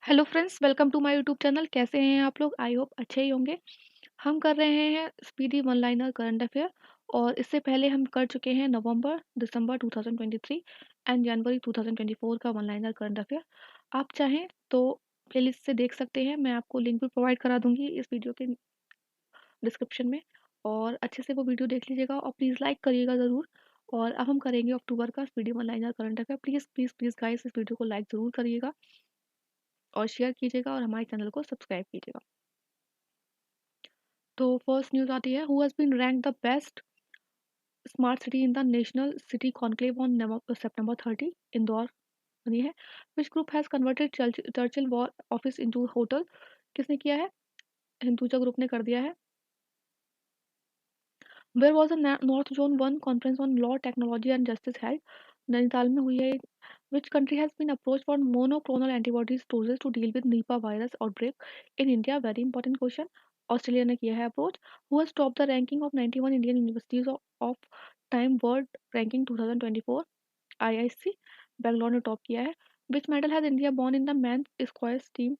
Hello friends, welcome to my YouTube channel. कैसे हैं आप लोग? आई होप अच्छे ही होंगे। हम कर रहे हैं speedy one liner current affair और इससे पहले हम कर चुके हैं नवंबर, दिसंबर 2023 एंड जनवरी 2024 का वन लाइनर करंट अफेयर। आप चाहें तो प्लेलिस्ट से देख सकते हैं। मैं आपको लिंक भी प्रोवाइड करा दूंगी इस वीडियो के डिस्क्रिप्शन में और अच्छे से वो वीडियो देख लीजिएगा और प्लीज़ लाइक करिएगा ज़रूर। और अब हम करेंगे अक्टूबर का speedy one liner current affair. Please please please guys, इस वीडियो को लाइक ज़रूर करिएगा और शेयर कीजिएगा और हमारे चैनल को सब्सक्राइब कीजिएगा। तो फर्स्ट न्यूज़ आती है, who has been rank the best smart city in the national city conclave on September 30। Indore बनी है। Which group has converted Churchill war office into hotel. किसने किया है? हिंदुजा ग्रुप ने कर दिया है। Where was a north zone one conference on law technology and justice held. Nainital में हुई है। Which country has been approach for monoclonal antibodies doses to deal with Nipah virus outbreak in India? Very important question. Australia ने किया है अप्रोच। Who has top the ranking of 91 Indian universities of time world ranking 2024? IISc Bangalore ने top किया है। Which medal has India born in the man squares team?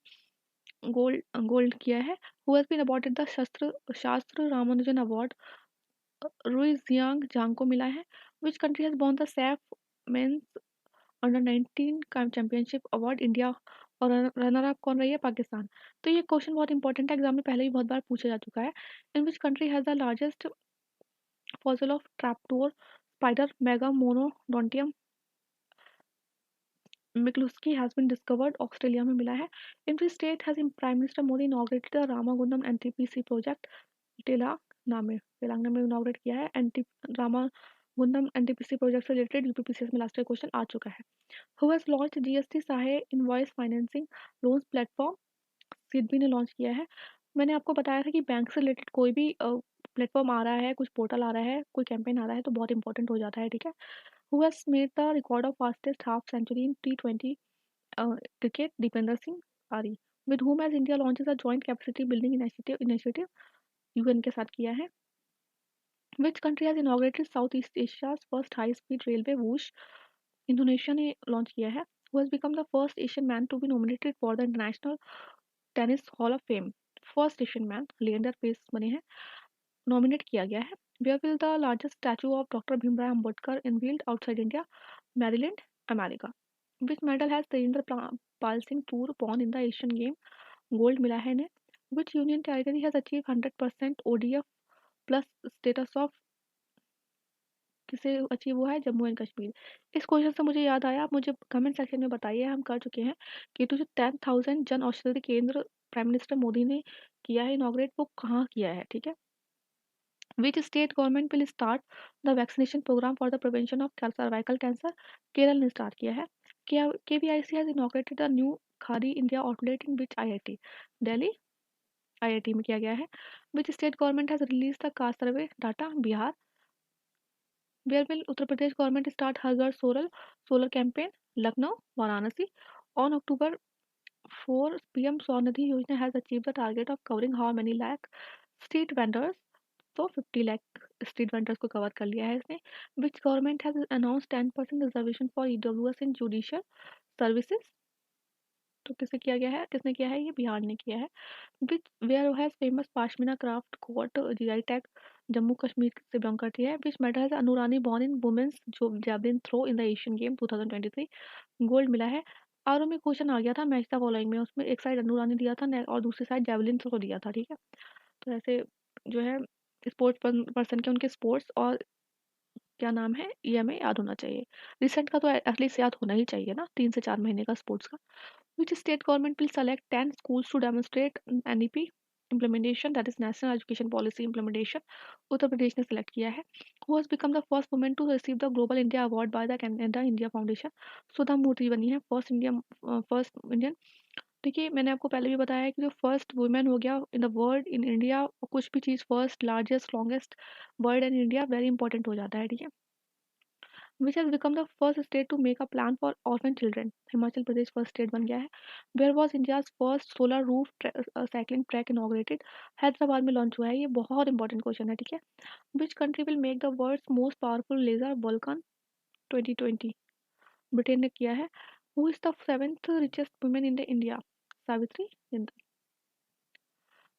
Gold gold किया है। Who has been awarded the Sastra Ramanujan award? Ruixiang Zhang को मिला है। Which country has won the SAFF men's under 19 का championship award? India. और runner up कौन रही है? पाकिस्तान। तो ये क्वेश्चन बहुत इंपॉर्टेंट है, एग्जाम में पहले भी बहुत बार पूछा जा चुका है। In which country has the largest fossil of trapdoor spider megamonodontium mcluskyi has been discovered? Australia में मिला है। In which state has prime minister Modi inaugurated the Ramagundam NTPC project? Telangana में इनॉग्रेट किया है। एंटी रामागुंडम एनटीपीसी प्रोजेक्ट से रिलेटेड यूपीपीसीएस में last question आ चुका है। Who has launch GST Sahay invoice financing loans platform? SIDBI ने लॉन्च किया है। मैंने आपको बताया था कि बैंक से रिलेटेड कोई भी प्लेटफॉर्म आ रहा है, कुछ पोर्टल आ रहा है, कोई कैंपेन आ रहा है तो बहुत इंपॉर्टेंट हो जाता है, ठीक है। Who has made the record of fastest half century in T20 cricket? Dipendra Singh Airee. With whom has India launches a joint capacity building initiative? UN के साथ किया है। Which country has inaugurated south east Asia's first high speed railway? Whoosh Indonesia ने launch किया है। Who has become the first Asian man to be nominated for the international tennis hall of fame? First Asian man Leander Paes बने हैं, nominate किया गया है। Where will the largest statue of doctor Bhimrao Ambedkar unveiled outside India? Maryland, America. Which medal has Tejinder Pal Singh Toor won in the Asian game? Gold मिला है इन्हें। Which union territory has achieve 100% ODF plus status of? किसे achieve हुआ है? Jammu and Kashmir. इस question से मुझे याद आया, आप मुझे कमेंट सेक्शन में बताइए। हम कर चुके हैं कि तो जो 10,000 जन औषधि केंद्र प्राइम मिनिस्टर मोदी ने किया है इनॉग्रेट, वो कहाँ किया है, ठीक है। Which state government will start the vaccination programme for the prevention of cervical cancer? Kerala ने स्टार्ट किया है। KVIC has inaugurated the new Khadi India outlet in which IIT? Delhi, IIT में किया गया है। Which state government has release the caste survey data? Bihar. Where will Uttar Pradesh government start Har Ghar solar campaign? Lucknow, Varanasi. On October 4 PM Svanidhi Yojana has achieve the target of covering how many lakh street vendors? तो 50 lakh street vendors को cover कर लिया है इसने। Which government has announce 10% reservation for EWS in judicial services? तो किसे किया गया है, किसने किया है? ये बिहार ने किया है। Which where has famous pashmina craft got GI tag? Jammu Kashmir से बिलोंग करती है। विच मेडल हैज अनुरानी बॉर्न इन वुमेन्स जो javelin throw in the Asian game 2023? Gold मिला है। आर में क्वेश्चन आ गया था मैच द फॉलोइंग में, उसमें एक साइड अनुरानी दिया था और दूसरी साइड जैवलिन थ्रो दिया था, ठीक है। तो ऐसे जो है स्पोर्ट्स पर्सन के उनके स्पोर्ट्स और क्या नाम है ये हमें याद होना चाहिए। रिसेंट का तो एटलीस्ट याद होना ही चाहिए ना, 3 से 4 महीने का स्पोर्ट्स का। Which state government will select 10 schools to demonstrate NEP implementation, that is National Education Policy implementation? Uttar Pradesh ने सेलेक्ट किया है। Who has become the first woman to receive the Global India Award by the Canada India Foundation? सुधा मूर्ति बनी है first Indian. देखिए मैंने आपको पहले भी बताया है कि जो फर्स्ट वुमेन हो गया in the world in India, कुछ भी चीज़ first largest longest world in India very important हो जाता है, ठीक है। Which has become the first state to make a plan for orphan children? Himachal Pradesh first state बन गया है। Where was India's first solar roof cycling track inaugurated? Hyderabad में launch हुआ है। ये बहुत इंपॉर्टेंट क्वेश्चन है, ठीक है। Which country will make the world's most powerful laser Vulcan 2020? Britain ने किया है। Who is the seventh richest woman in the India? Savitri Jindal.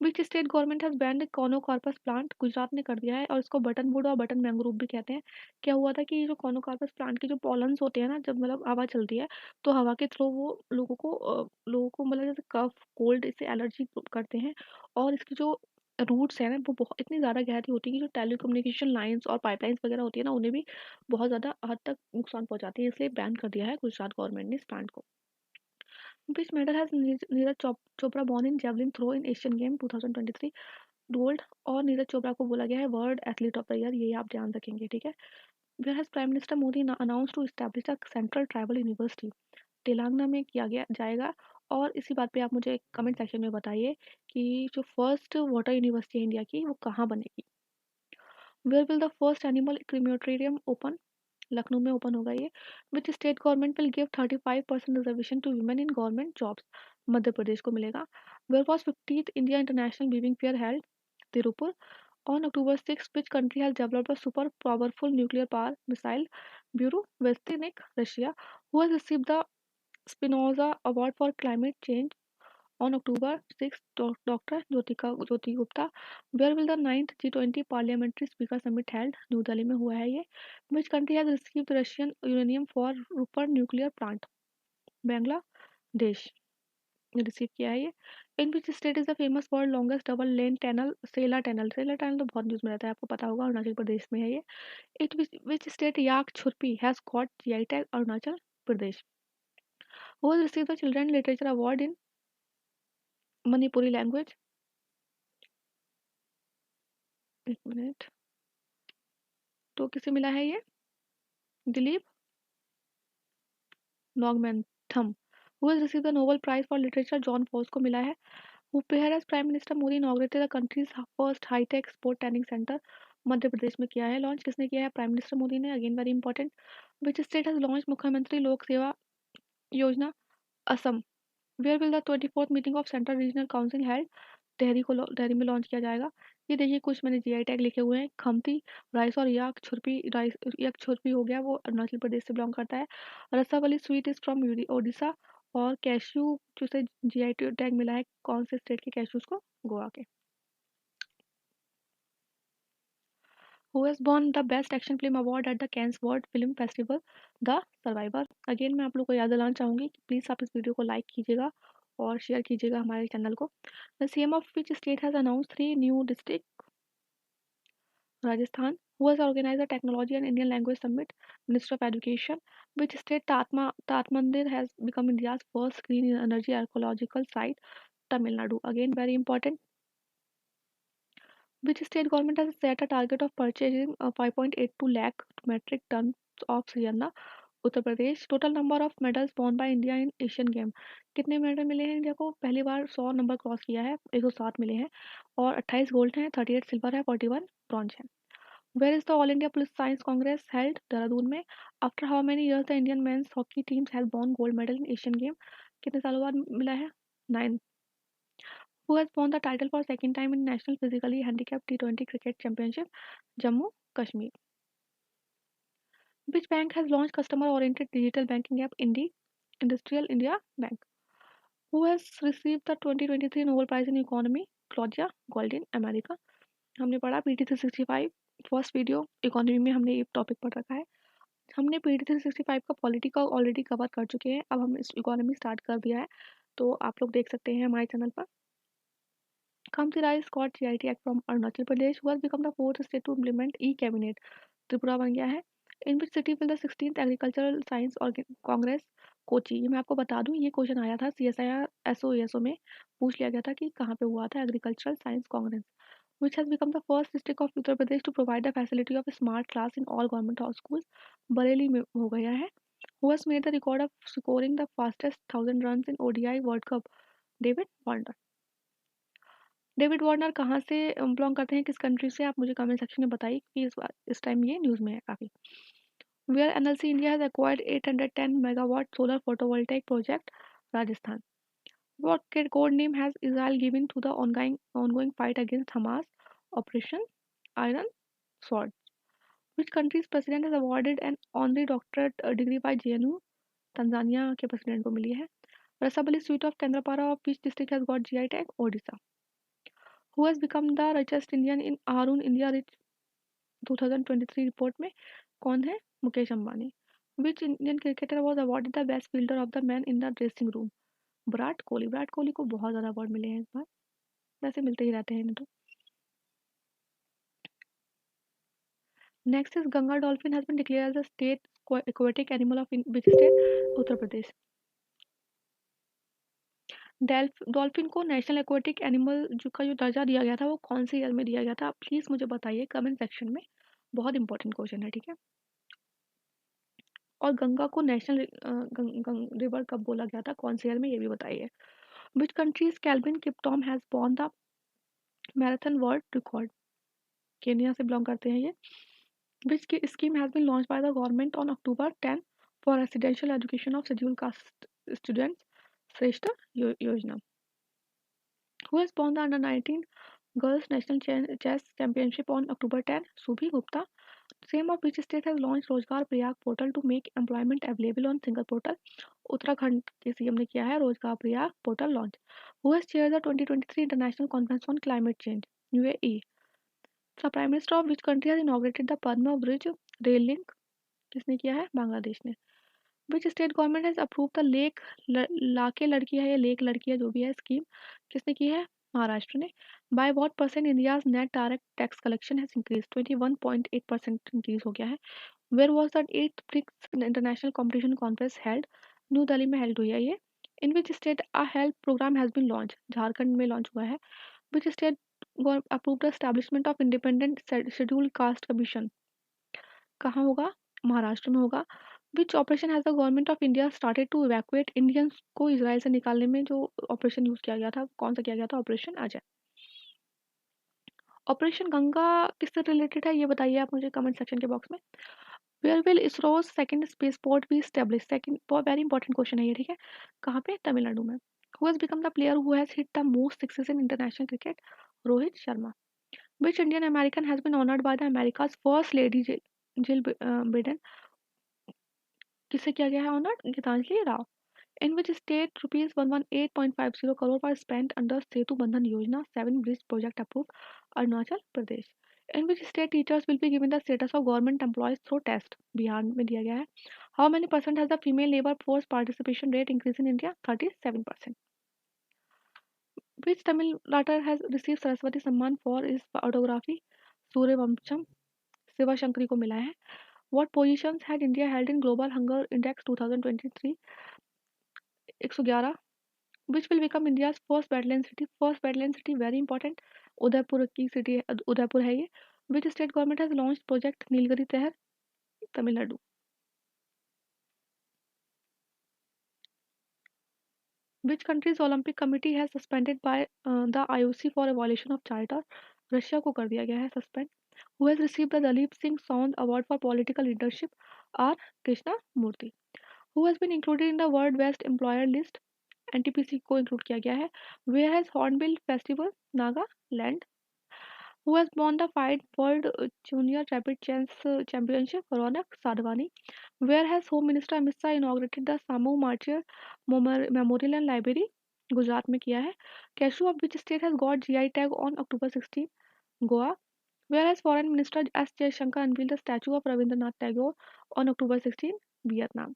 Which state government has banned Conocarpus plant? Gujarat ने कर दिया है, और इसको बटन वुड और बटन मैंग्रोव भी कहते हैं। क्या हुआ था कि ये जो कोनोकार्पस प्लांट के जो पॉलन्स होते हैं ना, जब मतलब हवा चलती है तो हवा के थ्रू वो लोगों को मतलब जैसे कफ कोल्ड इससे एलर्जी करते हैं। और इसकी जो रूट्स है ना वो बहुत इतनी ज़्यादा गहरी होती है कि जो टेलीकम्युनिकेशन लाइंस और पाइपलाइंस वगैरह होती है ना उन्हें भी बहुत ज़्यादा हद तक नुकसान पहुंचाती है, इसलिए बैन कर दिया है गुजरात गवर्नमेंट ने इस प्लांट को। Which medal has Neeraj Chopra won in javelin throw in Asian Game 2023? Gold. और नीरज चोपड़ा को बोला गया है world athlete of the year, ये आप ध्यान रखेंगे, ठीक है। Where has prime minister Modi announce to establish a central tribal university? Telangana में किया गया जाएगा। और इसी बात पे आप मुझे कमेंट सेक्शन में बताइए कि जो फर्स्ट वाटर यूनिवर्सिटी है इंडिया की वो कहाँ बनेगी। Where will the first animal crematorium open? Lucknow में ओपन होगा ये। Which state government will give 35% reservation to women in government jobs? Madhya Pradesh को मिलेगा। Where was 50th India international weaving fair held? Tiruppur. On October 6, which country has developed a super powerful nuclear power missile? Bureau Vestnik, Russia. Who has received the Spinoza Award for Climate Change on October 6? Dr. Jyoti Gupta. Where will the ninth G20 Parliamentary Speaker Summit held? New Delhi में हुआ है ये. Which country has received Russian uranium for Rupert nuclear plant? Bangladesh ने receive किया है ये। In which state is the famous world longest double lane tunnel Sela tunnel? Sela tunnel तो बहुत न्यूज में रहता है, आपको पता होगा, अरुणाचल प्रदेश में है ये। It which state yak chhurpi has got GI tag? Arunachal Pradesh. Who has receive the children literature award in Manipuri language? एक मिनट, तो किसे मिला है ये? Dilip Nongmaithem. Who has receive the Nobel prize for literature? Jon Fosse को मिला है। Where has Prime Minister Modi inaugurated the country's first high-tech sport training center? Madhya Pradesh में किया है लॉन्च। किसने किया है? प्राइम मिनिस्टर मोदी ने, again very important. Which state has launch Mukhyamantri Lok Seva Yojana? Assam. Where will the 24th meeting of central regional council held? Dehri में launch किया जाएगा। ये देखिए कुछ मैंने जीआई टैग लिखे हुए हैं। खमती राइस और याक छुरपी, राइस याक छुरपी हो गया, वो अरुणाचल प्रदेश से बिलोंग करता है। रसावली स्वीट इज फ्रॉम ओडिशा। और कैश्यू जिसे जीआई टैग मिला है कौन से स्टेट के कैश्यूज को? गोवा के। Who has won the best action film award at the Cannes world film festival? The survivor. Again मैं आप लोग को याद दिलाना चाहूंगी कि प्लीज़ आप इस वीडियो को लाइक कीजिएगा और शेयर कीजिएगा हमारे चैनल को। The CM of which state has announce 3 new district? Rajasthan. Who has organized the Technology and Indian Language Summit? Minister of Education. Which state Tatmandir has become India's first green energy archaeological site? Tamil Nadu. Again, very important. Which state government has set a target of purchasing 5.82 lakh metric tons of Sriyanna? Uttar Pradesh. Total number of medals won by India in Asian game? कितने medal मिले हैं India को? पहली बार 100 number cross किया है, 107 मिले हैं। और 28 गोल्ड हैं, 38 सिल्वर है, 41 ब्रॉन्ज है। Where is the All India Police Science Congress held? Dehradun में। After how many years the Indian men's hockey teams has won gold medal in Asian Game? कितने सालों बाद मिला है? 9। Who has won the title for second time in National Physically Handicapped T20 Cricket Championship? Jammu Kashmir. Which bank has launched customer-oriented digital banking app Indi? Industrial India Bank. Who has received the 2023 Nobel Prize in Economy? Claudia Goldin, America. हमने पढ़ा PT 365 first video economy में हमने ये topic पढ़ रखा है। हमने PT 365 का पॉलिटी का ऑलरेडी कवर कर चुके हैं, अब हम इस इकोनॉमी स्टार्ट कर दिया है, तो आप लोग देख सकते हैं हमारे चैनल पर। Kamti Rai got GIT Act from Arunachal Pradesh, who has become the fourth state to implement e-cabinet? Tripura बन गया है। In which city will the 16th agricultural science congress? Kochi. ये मैं आपको बता दूं, ये क्वेश्चन आया था CSIR SOESO में, पूछ लिया गया था कि कहाँ पे हुआ था agricultural science Congress. Which has become the first district of Uttar Pradesh to provide the facility of a smart class in all government schools? Bareilly में हो गया है। Who has made the record of scoring the fastest 1000 runs in ODI World Cup? David Warner. David Warner कहाँ से belong करते हैं, किस country से? आप मुझे कमेंट सेक्शन में बताइए क्योंकि इस टाइम ये न्यूज़ में है काफ़ी। Where NLC India has acquired 810 megawatt solar photovoltaic project? Rajasthan. What code name has Israel given to the ongoing fight against Hamas? Operation Iron Sword. Which country's president has awarded an honorary doctorate degree by JNU? Tanzania के president को मिली है। Rasabali sweet of Kendrapara of which district has got GI tag? Odisha. Who has become the richest Indian in Arun India Rich 2023 report में? कौन है? Mukesh Ambani. Which Indian cricketer was awarded the best fielder of the man in the dressing room? Virat Kohli. Virat Kohli को बहुत ज़्यादा award मिले हैं इस बार, वैसे मिलते ही रहते हैं इन्हें तो. Next is Ganga dolphin has been declared as a state aquatic animal of which state? Uttar Pradesh. Dolphin को नेशनल एक्वाटिक एनिमल का जो दर्जा दिया गया था वो कौन से ईयर में दिया गया था? प्लीज़ मुझे बताइए कमेंट सेक्शन में. बहुत इंपॉर्टेंट क्वेश्चन है, ठीक है. और गंगा को नेशनल रिवर कब बोला गया था, कौन से ईयर में, ये भी बताइए. Which countries Kelvin Kiptum has won the marathon world record? Kenya से बिलोंग करते हैं ये. Which scheme has been launch by the government on October 10 for residential education of schedule caste students? Shreshtha Yojana. Who has won the under 19 girls national chess championship on October 10? Subhi Gupta. Same of which state has launched Rozgar Prayag portal to make employment available on single portal? Uttarakhand के CM ने किया है Rozgar Prayag portal launch. Who has chair the 2023 international conference on climate change? UAE. The prime minister of which country has inaugurated the Padma bridge rail link? किसने किया है? बांग्लादेश ने. Which state government has approve the lake लाके लड़की है या lake लड़की है जो भी है स्कीम? किसने की है? महाराष्ट्र ने. By what percent India's net direct tax collection has increase? 21.8% increase हो गया है. Where was the 8th BRICS international competition conference held? New Delhi में हेल्ड हुई है ये. In which state a health programme has been launch? Jharkhand में launch हुआ है. Which state approve the establishment of independent schedule caste commission? कहाँ होगा? महाराष्ट्र में होगा. Which operation has the government of India started to evacuate Indians को Israel से निकालने में जो ऑपरेशन यूज किया गया था, कौन सा किया गया था ऑपरेशन? अजय. ऑपरेशन गंगा किससे रिलेटेड है ये बताइए आप मुझे कमेंट सेक्शन के बॉक्स में. Where will ISRO's second space port be establish? Second very important question है ये, ठीक है. कहाँ पे? तमिलनाडु में. Who has become the player who has hit the most sixes in international cricket? Rohit Sharma. Which Indian American has been honoured by the America's first lady Jill Biden? किससे किया गया है honoured? Geetanjali Rao. In which state rupees 118.50 crore were spent under Setu Bandhan Yojana 7 bridge project approved? Arunachal Pradesh. In which state teachers will be given the status of government employees through test? Bihar में दिया गया है. How many percent has the female labor force participation rate increased in India? 37%. Which Tamil writer has received Saraswati Samman for his autography? Suryavansham. Shiva Shankari को मिला है. What positions had India held in Global Hunger Index 2023? 111. Which will become India's first wetland city? First wetland city very important. Udaipur की city Udaipur है ये. Which state government has launched project Nilgiri तहर? Tamil Nadu. Which country's Olympic committee has suspended by the IOC for a violation of charter? Russia को कर दिया गया है suspend. Who has received the Dalip Singh Sound Award for political leadership? R. Krishna Murthy. Who has been included in the World Best Employer list? NTPC को include किया गया है. Where has Hornbill Festival? Nagaland. Who has won the Fight World Junior Rapid Chess Championship? Ronak Sadhwani. Where has Home Minister Amit Shah inaugurated the Samu Martyr Memorial and Library? Gujarat में किया है. Cashew of which state has got GI tag on October 16? Goa. Where has Foreign Minister S. Jaishankar unveiled the statue of Rabindranath Tagore on October 16? Vietnam.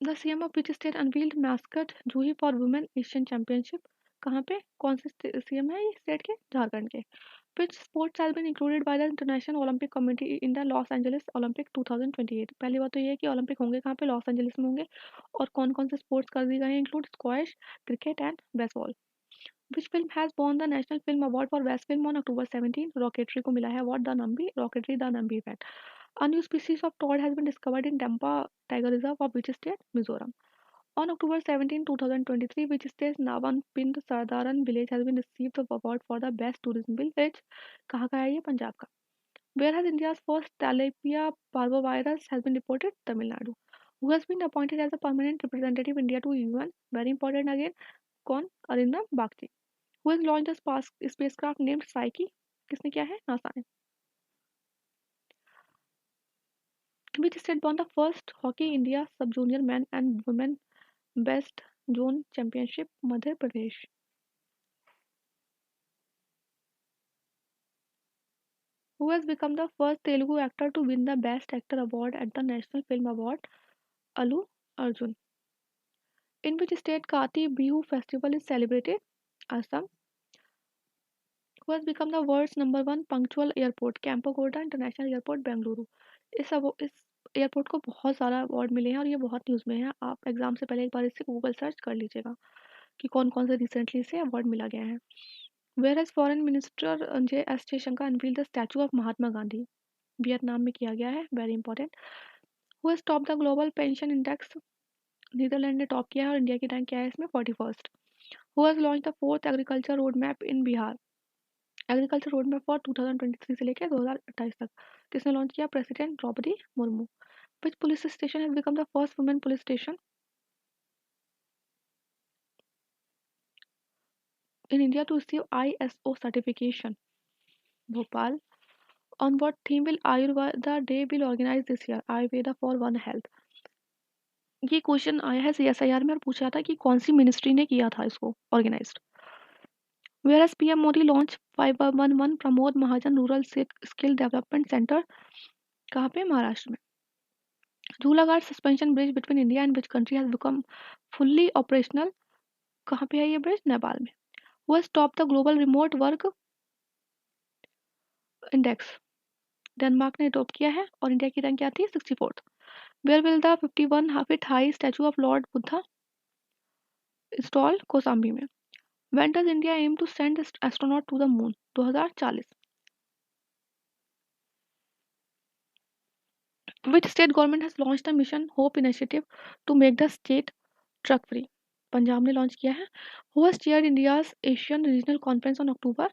The CM of which state unveiled mascot Juhi for women Asian Championship? कहाँ पे? कौन से CM है ये state के? झारखंड के. Which sports has been included by the International Olympic Committee in the Los Angeles Olympic 2028? पहली बात तो ये है कि ओलंपिक होंगे कहाँ पे? लॉस एंजलिस में होंगे. और कौन कौन से स्पोर्ट्स कर दिए गए हैं include? Squash, cricket and baseball. Which film has won the National Film Award for Best Film on October 17? Rocketry को मिला है award. The Nambi rocketry the Nambi effect. A new species of toad has been discovered in Tampa Tiger Reserve of which state? Mizoram. On October 17, 2023, which state's Navanpind Sardaran village has been received the award for the best tourism village? कहाँ का है ये? पंजाब का. Where has India's first Talipia parvovirus has been reported? Tamil Nadu. Who has been appointed as a permanent representative of India to UN? Very important again. कौन? Arindam Bagchi. Who has launched a spacecraft named Psyche? किसने किया है? NASA ने. Which state won the first Hockey India Sub Junior Men and Women Best Zone Championship? Madhya Pradesh. Who has become the first Telugu actor to win the Best Actor award at the National Film Award? Allu Arjun. In which state Kati Bihu festival is celebrated? Assam. Who has become the world's number one punctual airport? Campagoda international airport Bengaluru. इस airport को बहुत सारा award मिले हैं और ये बहुत news में है. आप एग्जाम से पहले एक बार इसे गूगल सर्च कर लीजिएगा कि कौन कौन से रिसेंटली इसे अवार्ड मिला गया है. Where has foreign minister J S Jaishankar unveil the statue of Mahatma Gandhi? Vietnam में किया गया है. Very important. Who has top the global pension index? Netherlands ने टॉप किया है और इंडिया की रैंक क्या है इसमें? 41st. Who has launch the fourth agriculture road map in Bihar? Agriculture road map for 2023 से लेकर 2028 तक किसने लॉन्च किया? President Droupadi Murmu. Which police station has become the first women police station in India to receive ISO certification? Bhopal. On what theme will Ayurveda Day will organize this year? Ayurveda for One Health. ये question आया है CSIR में और पूछा था कि कौन सी ministry ने किया था इसको organized. Where has PM Modi launch 511 Pramod Mahajan rural skill development centre? कहाँ पे? महाराष्ट्र में. Jhulaghat suspension bridge between India and which country has become fully operational? कहाँ पे है ये ब्रिज? नेपाल में. Who has top the global remote work index? Denmark ने टॉप किया है और इंडिया की रैंक क्या थी? 64th. Where will the 51 feet high statue of lord Buddha install? Kosambi में. When does India aim to send astronaut to the moon? 2040. Which state government has launch the mission hope initiative to make the state truck free? Punjab ने launch किया है. Who has chaired India's Asian regional conference on October?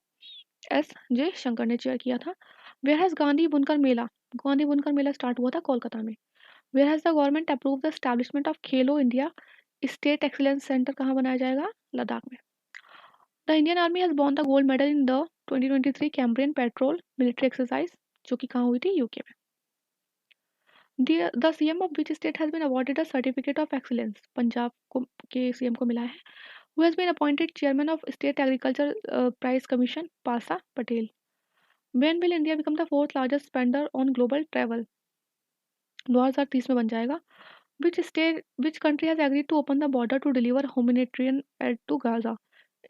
SJ Shankar ने chair किया था. Where has Gandhi बुनकर मेला? गांधी बुनकर मेला start हुआ था कोलकाता में. Where has the government approve the establishment of Khelo India state excellence centre? कहाँ बनाया जाएगा? लद्दाख में. The Indian army has won the gold medal in the 2023 Cambrian patrol military exercise जो कि कहाँ हुई थी? यूके में. The CM of which state has been awarded a certificate of excellence? Punjab को के CM को मिला है. Who has been appointed chairman of state agriculture price commission? Pasha Patel. When will India become the fourth largest spender on global travel? 2030 में बन जाएगा. Which country has agreed to open the border to deliver humanitarian aid to Gaza?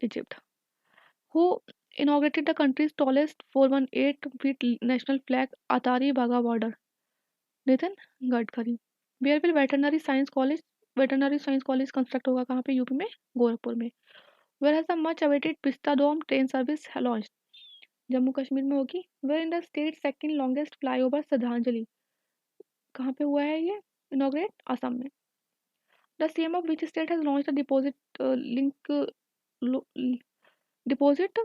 Egypt. Who inaugurated the country's tallest 418 feet national flag Atari Baga border? Nitin Gadkari. Where will veterinary science college construct होगा? कहाँ पे? UP में गोरखपुर में. Where has the much awaited Pista Dome train service launched? Jammu Kashmir में होगी. Where in the state second longest flyover श्रद्धांजलि? कहाँ पे हुआ है ये इनॉग्रेट? असम में. The CM of which state has launched a lo- deposit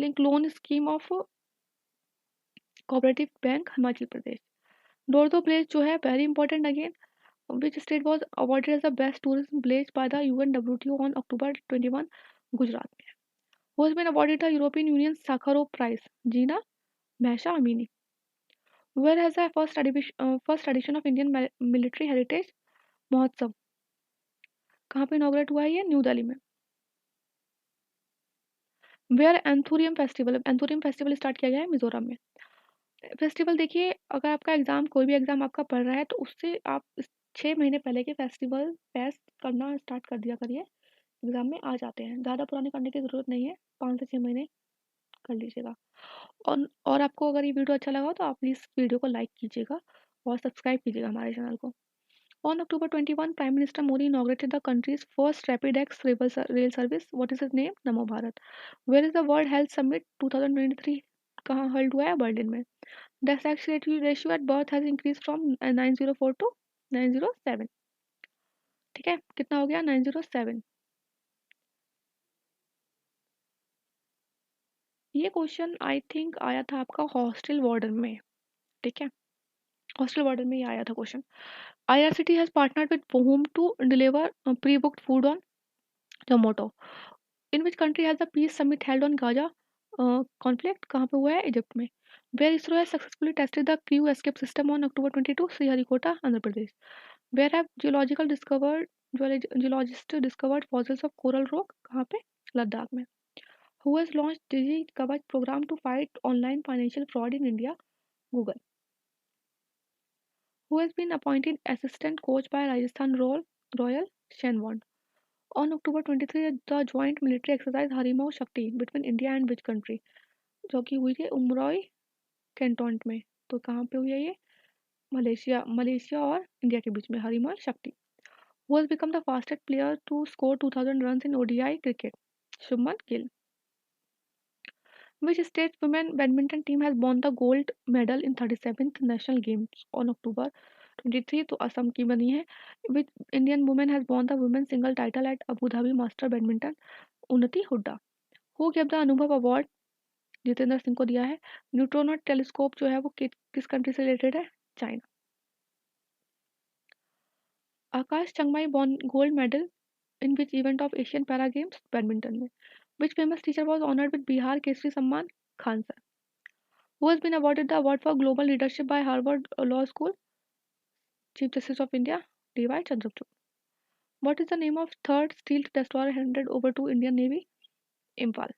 link loan scheme of cooperative bank? Himachal Pradesh. Dhordo place जो है very important again. Which state was awarded as the best tourism place by the UNWTO on October 21? Gujarat में. Who has been awarded the European Union Sakharov prize? Jina Mahsa Amini. Where has the first edition of Indian military heritage Mahotsav? कहाँ पे inaugurate हुआ है ये? New Delhi में. Where anthurium festival start किया गया है? मिजोरम में. फेस्टिवल देखिए, अगर आपका एग्ज़ाम कोई भी एग्ज़ाम आपका पढ़ रहा है तो उससे आप 6 महीने पहले के फेस्टिवल फेस्ट करना स्टार्ट कर दिया करिए. एग्ज़ाम में आ जाते हैं. ज़्यादा पुराने करने की ज़रूरत नहीं है. 5 से 6 महीने कर लीजिएगा. और आपको अगर ये वीडियो अच्छा लगा हो तो आप प्लीज़ वीडियो को लाइक कीजिएगा और सब्सक्राइब कीजिएगा हमारे चैनल को. On October 21, Prime Minister Modi inaugurated the country's first Rapid-X rail service. What is its name? Namo Bharat. Where is the World Health Summit 2023? कहाँ हल्ड हुआ है? बर्लिन में. The sex ratio at birth has increased from 904 to 907. ठीक है, कितना हो गया? 907. ये क्वेश्चन आई थिंक आया था आपका हॉस्टल वार्डन में. ठीक है, हॉस्टल वार्डन में ये आया था question. IRCT has partnered with whom to deliver pre-booked food on Zomato? In which country has the peace summit held on Gaza conflict? कहाँ पे हुआ है? इजिप्ट में. where ISRO has successfully tested the crew escape system on October 22, Sriharikota, Andhra Pradesh. Where have geologists discovered fossils of coral rock? कहाँ पे? लद्दाख में. Who has launched Digi Kavach program to fight online financial fraud in India? Google. Who has been appointed assistant coach by Rajasthan Royal? Shenwant. On October 23, the joint military exercise Harimau Shakti between India and which country? जो कि हुई है उमरॉय cantonment में. तो कहाँ पे हुई है ये? मलेशिया और इंडिया के बीच में हरिमल शक्ति. Who has become the fastest player to score 2000 runs in ODI cricket? Shubman Gill. Which state women badminton team has won the gold medal in 37th National Games on October 23? तो असम की बनी है. Which Indian woman has won the women's single title at Abu Dhabi Master Badminton? उन्नति Hooda. Who gave the अनुभव award? Jitendra Singh को दिया है. न्यूट्रोनो telescope जो है वो किस कंट्री से रिलेटेड है? China. Akash चंगमाई won gold medal in which event of Asian Para Games? Badminton में. Which famous teacher was honored with Bihar Kesari Samman? Khan sir. Who has been awarded the award for global leadership by Harvard Law School? Chief Justice of India D.Y. Chandrachud. What is the name of third steel destroyer handed over to Indian Navy? Imphal.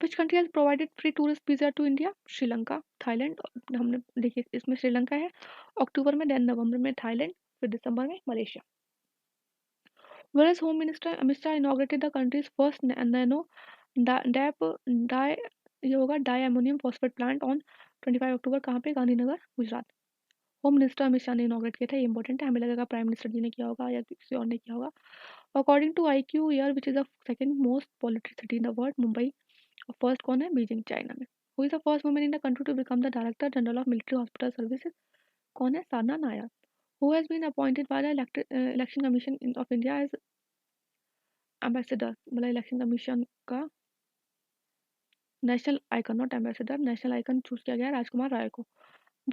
Which country has provided free tourist visa to India? Sri Lanka, Thailand. हमने देखिए इसमें श्रीलंका है अक्टूबर में, then नवंबर में Thailand, फिर दिसंबर में Malaysia. Whereas Home Minister Amit Shah inaugurated the country's first nano DAP ये होगा डाईअमोनियम फॉस्फेट प्लांट ऑन 25 अक्टूबर. कहाँ पे? गांधीनगर, गुजरात. होम मिनिस्टर अमित शाह ने इनॉग्रेट किया था. ये इंपॉर्टेंट है, हमें लगेगा प्राइम मिनिस्टर जी ने किया होगा या किसी और ने किया होगा. According to IQ air which is the second most polluted city in the world, Mumbai. और फर्स्ट कौन है? बीजिंग, चाइना में. Who is the first women in the country to become the director general of military hospital services? कौन है? Sadhana Nair. Who has been appointed by the election commission of India as ambassador, मतलब election commission का national icon, not ambassador, national icon choose किया गया है राजकुमार राय को.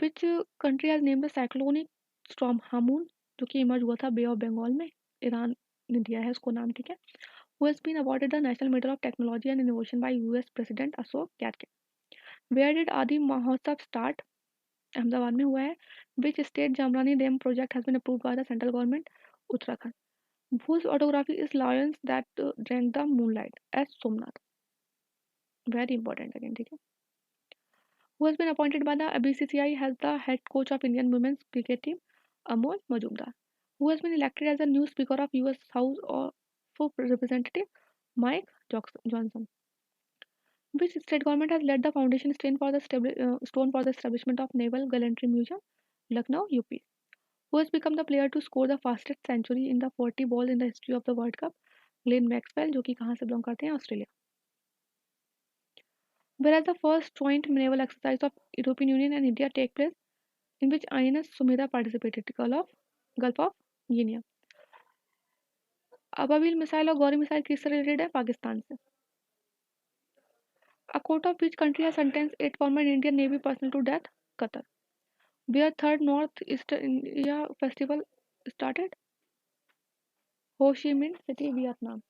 Which country has named the cyclonic storm Hamoon, जो कि इमर्ज हुआ था बे ऑफ बंगाल में. ईरान ने दिया है उसको नाम, ठीक है. Who has been awarded the national medal of technology and innovation by US president Ashok Gehlot. Where did Aadi Mahotsav start? Ahmedabad में हुआ है. Which state Jamrani dam project has been approved by the central government? Uttarakhand. Whose autography is lions that drank the moonlight? S. Somnath. Very important again, ठीक है. Who has been appointed by the BCCI as the head coach of Indian women's cricket team? Amol Majumdar. Who has been elected as the new Speaker of US House of Representative? Mike Johnson. Which state government has led the foundation stone for the establishment of Naval Gallantry Museum? Lucknow, UP. Who has become the player to score the fastest century in the 40 balls in the history of the World Cup? Glenn Maxwell, जो कि कहाँ से belong करते हैं? Australia. Whereas the first joint naval exercise of European Union and India take place, in which INS Sumedha participated, Gulf of Guinea. Ababil missile और Gauri missile किससे related है? पाकिस्तान से. A court of which country has sentenced 8 former Indian Navy personnel to death? Qatar. Where third North East India Festival started? Ho Chi Minh City, Vietnam.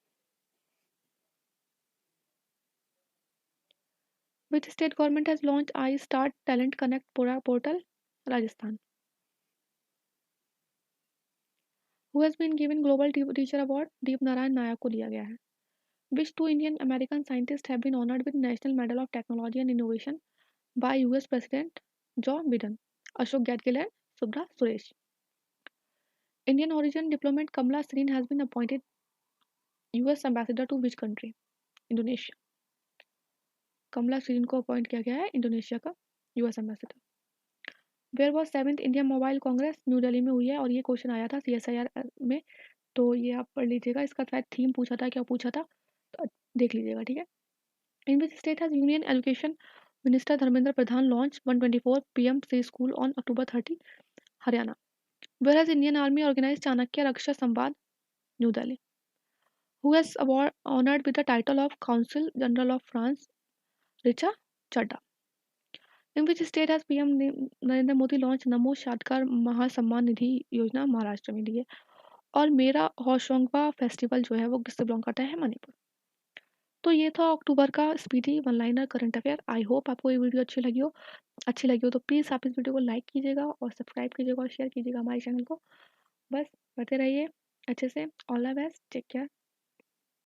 Which state government has launched iStart Talent Connect portal? Rajasthan. Who has been given Global Teacher Award? Deep Narayan Nayak को दिया गया है. Which two Indian American scientists have been honored with National Medal of Technology and Innovation by US President Joe Biden? Ashok Gadgil and Subhra Suresh. Indian origin diplomat Kamala Sreen has been appointed US ambassador to which country? Indonesia. कमला सरीन को appoint किया गया है Indonesia का US ambassador. Where was 7th Indian mobile congress? New Delhi में हुई है और ये क्वेश्चन आया था CSIR में, तो ये आप पढ़ लीजिएगा. इसका शायद थीम पूछा था, क्या पूछा था, तो देख लीजिएगा, ठीक है. In which state has union education minister Dharmendra Pradhan launch 124 PM free school on October 30? Haryana. Where has Indian army organise Chanakya Raksha Samvad? New Delhi. Who has honoured with the title of council general of France? Richa Chadda. In which state has PM Narendra Modi launch Namo शादकार महासम्मान निधि योजना? महाराष्ट्र में दी है. और मेरा होशोंगवा festival जो है वो किससे बिलोंग करता है? मणिपुर. तो ये था अक्टूबर का speedy one liner current affair. I hope आपको ये वीडियो अच्छी लगी हो तो प्लीज़ आप इस वीडियो को लाइक कीजिएगा और सब्सक्राइब कीजिएगा और शेयर कीजिएगा हमारे चैनल को। बस पढ़ते रहिए अच्छे से। All the best, take care.